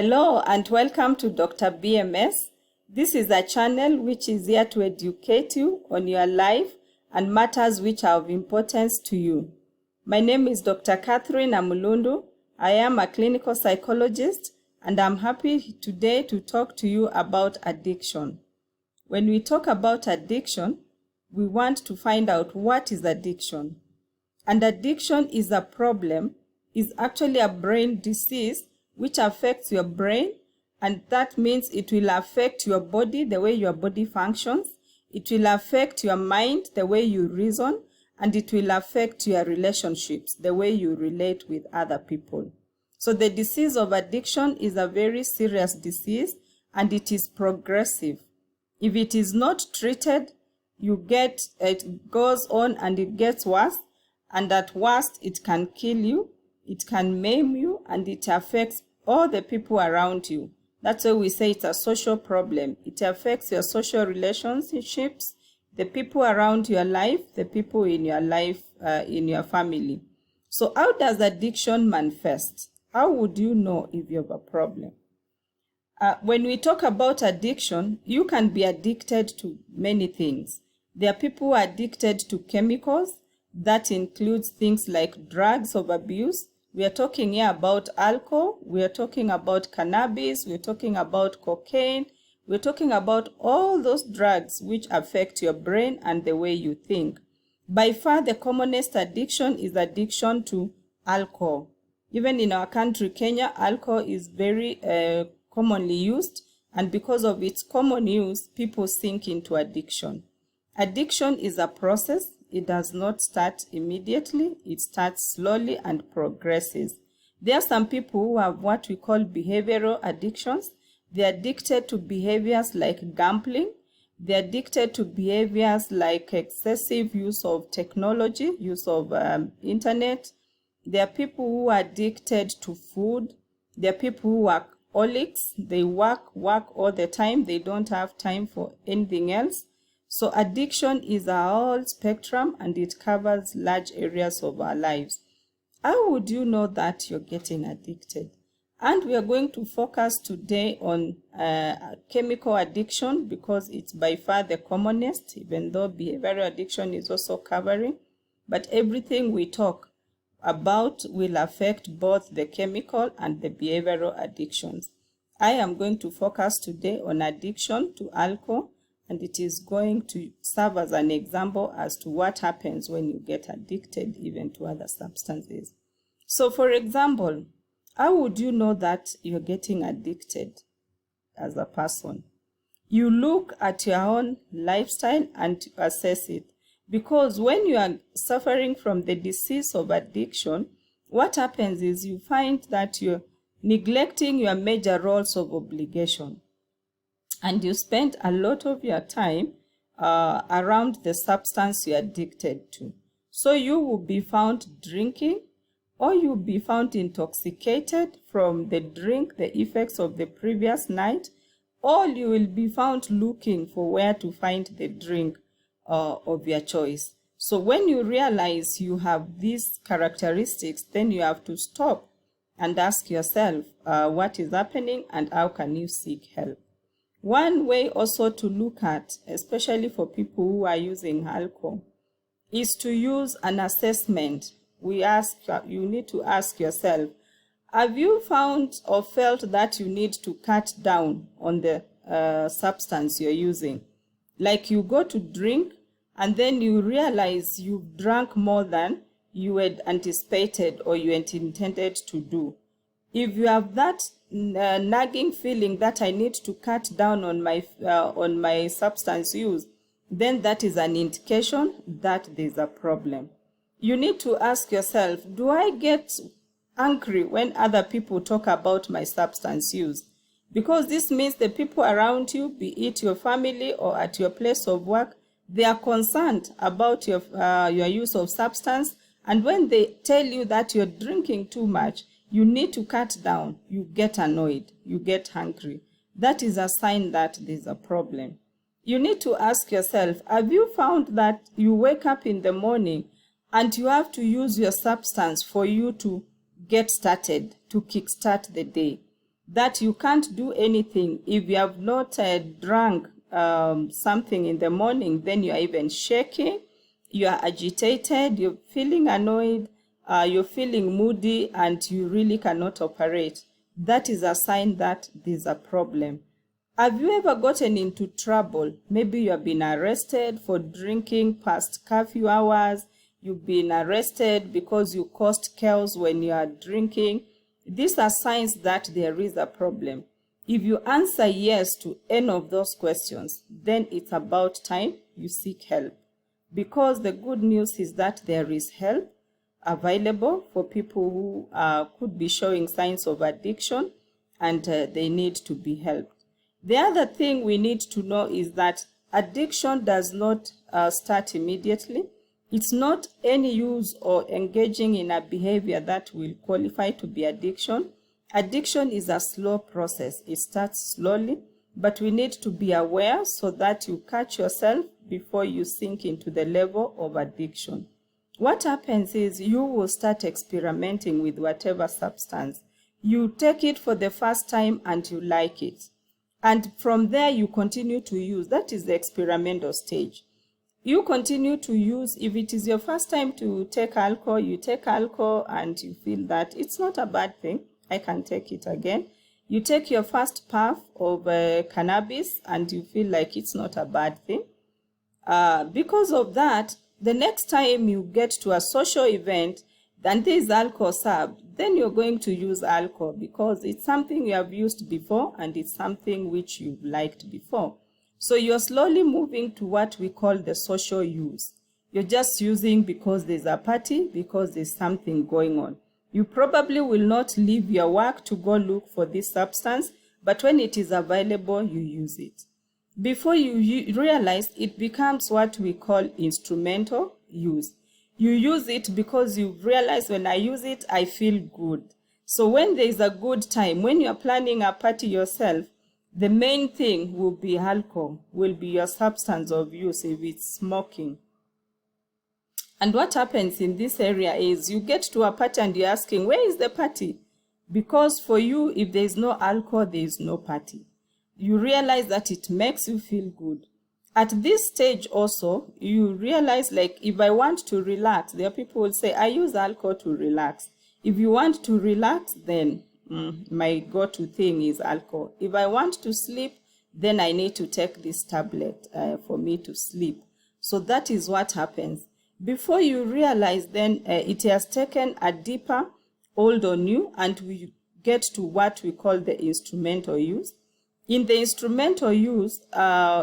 Hello and welcome to Dr. BMS. This is a channel which is here to educate you on your life and matters which are of importance to you. My name is Dr. Catherine Amulundu. I am a clinical psychologist and I'm happy today to talk to you about addiction. When we talk about addiction, we want to find out what is addiction. And addiction is a problem, is actually a brain disease which affects your brain, and that means it will affect your body, the way your body functions. It will affect your mind, the way you reason, and it will affect your relationships, the way you relate with other people. So the disease of addiction is a very serious disease, and it is progressive. If it is not treated, it goes on and it gets worse, and at worst it can kill you, it can maim you, and it affects all the people around you. That's why we say it's a social problem. It affects your social relationships, the people around your life, the people in your life, in your family. So how does addiction manifest? How would you know if you have a problem? When we talk about addiction, you can be addicted to many things. There are people who are addicted to chemicals. That includes things like drugs of abuse. We are talking here about alcohol, we are talking about cannabis, we're talking about cocaine, we're talking about all those drugs which affect your brain and the way you think. By far, the commonest addiction is addiction to alcohol. Even in our country, Kenya, alcohol is very commonly used, and because of its common use, people sink into addiction. Addiction is a process. It does not start immediately. It starts slowly and progresses. There are some people who have what we call behavioral addictions. They're addicted to behaviors like gambling. They're addicted to behaviors like excessive use of technology, use of internet. There are people who are addicted to food. There are people who are alcoholics. They work all the time. They don't have time for anything else. So addiction is a whole spectrum, and it covers large areas of our lives. How would you know that you're getting addicted? And we are going to focus today on chemical addiction because it's by far the commonest, even though behavioral addiction is also covering. But everything we talk about will affect both the chemical and the behavioral addictions. I am going to focus today on addiction to alcohol, and it is going to serve as an example as to what happens when you get addicted even to other substances. So for example, how would you know that you're getting addicted as a person? You look at your own lifestyle and assess it. Because when you are suffering from the disease of addiction, what happens is you find that you're neglecting your major roles of obligation. And you spend a lot of your time around the substance you're addicted to. So you will be found drinking, or you'll be found intoxicated from the drink, the effects of the previous night, or you will be found looking for where to find the drink of your choice. So when you realize you have these characteristics, then you have to stop and ask yourself what is happening and how can you seek help. One way also to look at, especially for people who are using alcohol, is to use an assessment. You need to ask yourself, have you found or felt that you need to cut down on the substance you're using? Like you go to drink and then you realize you've drunk more than you had anticipated or you had intended to do. If you have that nagging feeling that I need to cut down on my substance use, then that is an indication that there's a problem. You need to ask yourself, do I get angry when other people talk about my substance use? Because this means the people around you, be it your family or at your place of work, they are concerned about your use of substance, and when they tell you that you're drinking too much, you need to cut down, you get annoyed, you get angry. That is a sign that there's a problem. You need to ask yourself, have you found that you wake up in the morning and you have to use your substance for you to get started, to kickstart the day? that you can't do anything. If you have not drunk something in the morning, then you are even shaking, you are agitated, you're feeling annoyed, you're feeling moody, and you really cannot operate. That is a sign that there's a problem. Have you ever gotten into trouble? Maybe you have been arrested for drinking past curfew hours. You've been arrested because you caused chaos when you are drinking. These are signs that there is a problem. If you answer yes to any of those questions, then it's about time you seek help. Because the good news is that there is help available for people who could be showing signs of addiction, and they need to be helped. The other thing we need to know is that addiction does not start immediately. It's not any use or engaging in a behavior that will qualify to be addiction. Addiction is a slow process. It starts slowly, but we need to be aware so that you catch yourself before you sink into the level of addiction. What happens is you will start experimenting with whatever substance. You take it for the first time and you like it. And from there, you continue to use. That is the experimental stage. You continue to use. If it is your first time to take alcohol, you take alcohol and you feel that it's not a bad thing. I can take it again. You take your first puff of cannabis and you feel like it's not a bad thing. Because of that, the next time you get to a social event, and there is alcohol served, then you're going to use alcohol because it's something you have used before and it's something which you've liked before. So you're slowly moving to what we call the social use. You're just using because there's a party, because there's something going on. You probably will not leave your work to go look for this substance, but when it is available, you use it. Before you realize, it becomes what we call instrumental use. You use it because you realize when I use it, I feel good. So when there is a good time, when you're planning a party yourself, the main thing will be alcohol, will be your substance of use if it's smoking. And what happens in this area is you get to a party and you're asking, where is the party? Because for you, if there is no alcohol, there is no party. You realize that it makes you feel good. At this stage also, you realize, like, if I want to relax, there are people who will say, I use alcohol to relax. If you want to relax, then my go-to thing is alcohol. If I want to sleep, then I need to take this tablet for me to sleep. So that is what happens. Before you realize, then it has taken a deeper hold on you, and we get to what we call the instrumental use. In the instrumental use,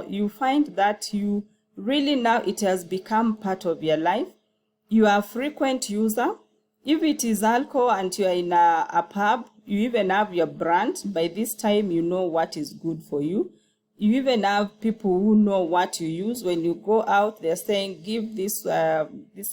you find that you really now it has become part of your life. You are a frequent user. If it is alcohol and you are in a pub, you even have your brand. By this time, you know what is good for you. You even have people who know what you use. When you go out, they're saying, give this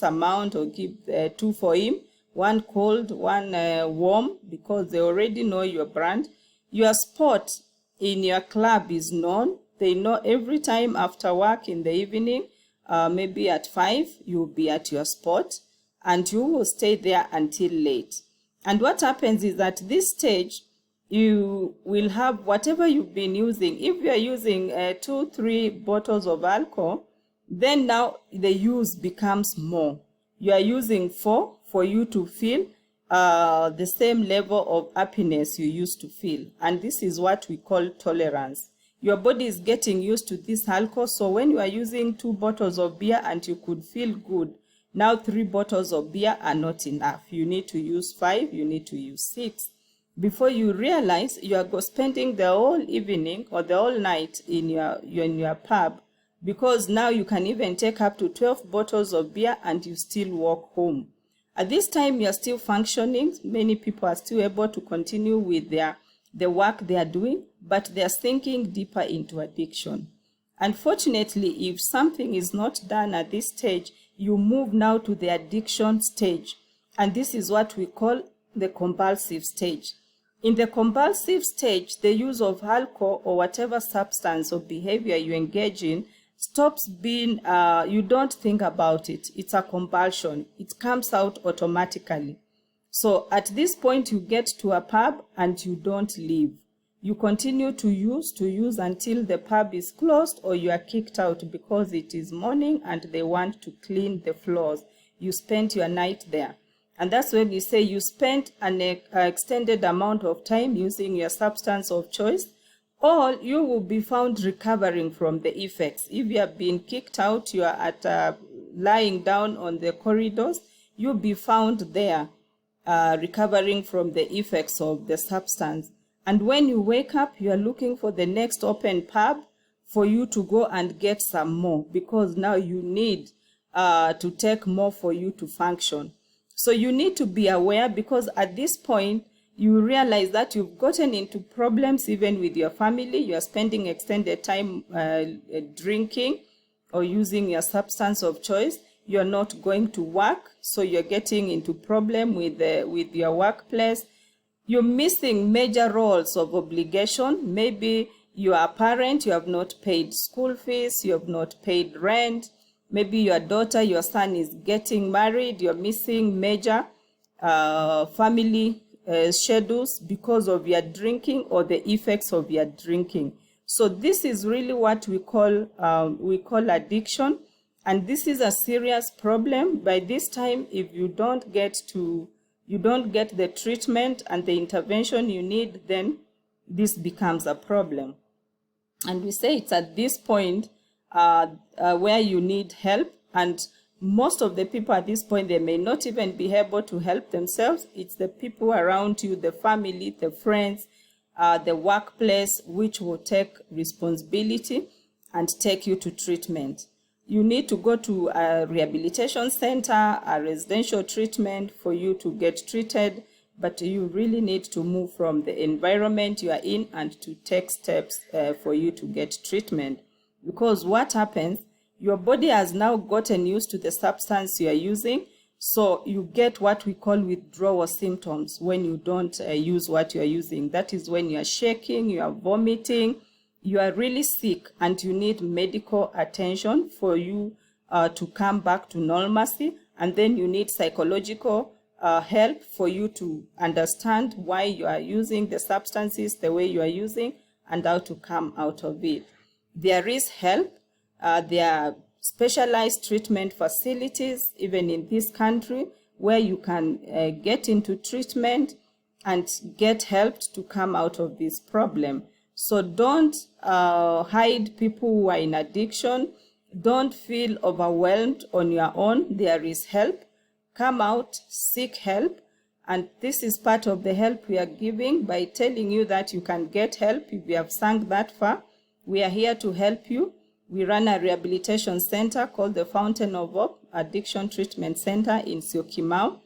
amount, or give 2 for him, 1 cold, 1 warm, because they already know your brand. Your spot in your club is known. They know every time after work in the evening, maybe at 5, you'll be at your spot and you will stay there until late. And what happens is at this stage, you will have whatever you've been using. If you are using 2-3 bottles of alcohol, then now the use becomes more. You are using 4 for you to feel the same level of happiness you used to feel. And this is what we call tolerance. Your body is getting used to this alcohol. So when you are using 2 bottles of beer and you could feel good, now 3 bottles of beer are not enough. You need to use 5, you need to use 6. Before you realize, you are spending the whole evening or the whole night in your pub, because now you can even take up to 12 bottles of beer and you still walk home. At this time, you are still functioning. Many people are still able to continue with the work they are doing, but they are sinking deeper into addiction. Unfortunately, if something is not done at this stage, you move now to the addiction stage. And this is what we call the compulsive stage. In the compulsive stage, the use of alcohol or whatever substance or behavior you engage in stops being, you don't think about it. It's a compulsion. It comes out automatically. So at this point, you get to a pub and you don't leave. You continue to use until the pub is closed or you are kicked out because it is morning and they want to clean the floors. You spent your night there. And that's when you say you spent an extended amount of time using your substance of choice, or you will be found recovering from the effects. If you have been kicked out, you are at lying down on the corridors, you'll be found there recovering from the effects of the substance. And when you wake up, you are looking for the next open pub for you to go and get some more, because now you need to take more for you to function. So you need to be aware, because at this point, you realize that you've gotten into problems even with your family. You are spending extended time drinking or using your substance of choice. You're not going to work, so you're getting into problem with your workplace. You're missing major roles of obligation. Maybe you are a parent, you have not paid school fees, you have not paid rent. Maybe your daughter, your son is getting married. You're missing major family schedules because of your drinking or the effects of your drinking. So this is really what we call addiction, and this is a serious problem. By this time, if you don't get the treatment and the intervention you need, then this becomes a problem. And we say it's at this point where you need help, and most of the people at this point, they may not even be able to help themselves. It's the people around you, the family, the friends, the workplace, which will take responsibility and take you to treatment. You need to go to a rehabilitation center, a residential treatment for you to get treated, but you really need to move from the environment you are in and to take steps for you to get treatment. Because what happens, your body has now gotten used to the substance you are using, so you get what we call withdrawal symptoms when you don't use what you are using. That is when you are shaking, you are vomiting, you are really sick, and you need medical attention for you to come back to normalcy. And then you need psychological help for you to understand why you are using the substances the way you are using and how to come out of it. There is help. There are specialized treatment facilities, even in this country, where you can get into treatment and get helped to come out of this problem. So don't hide people who are in addiction. Don't feel overwhelmed on your own. There is help. Come out, seek help. And this is part of the help we are giving by telling you that you can get help if you have sunk that far. We are here to help you. We run a rehabilitation center called the Fountain of Hope Addiction Treatment Center in Syokimau.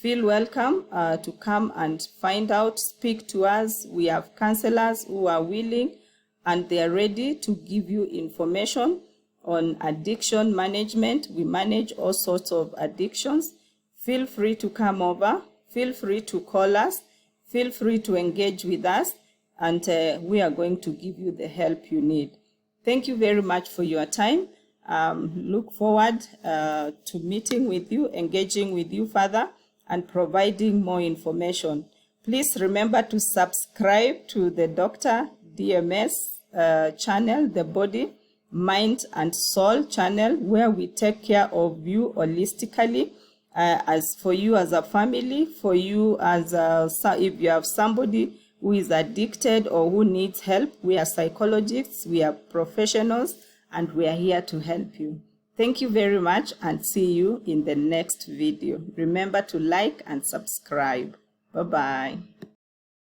Feel welcome to come and find out, speak to us. We have counselors who are willing and they are ready to give you information on addiction management. We manage all sorts of addictions. Feel free to come over. Feel free to call us. Feel free to engage with us, and we are going to give you the help you need. Thank you very much for your time. Look forward to meeting with you, engaging with you further, and providing more information. Please remember to subscribe to the Dr. DMS channel, the Body, Mind and Soul channel, where we take care of you holistically, as for you as a family, for you as if you have somebody who is addicted or who needs help. We are psychologists, we are professionals, and we are here to help you. Thank you very much, and see you in the next video. Remember to like and subscribe. Bye-bye.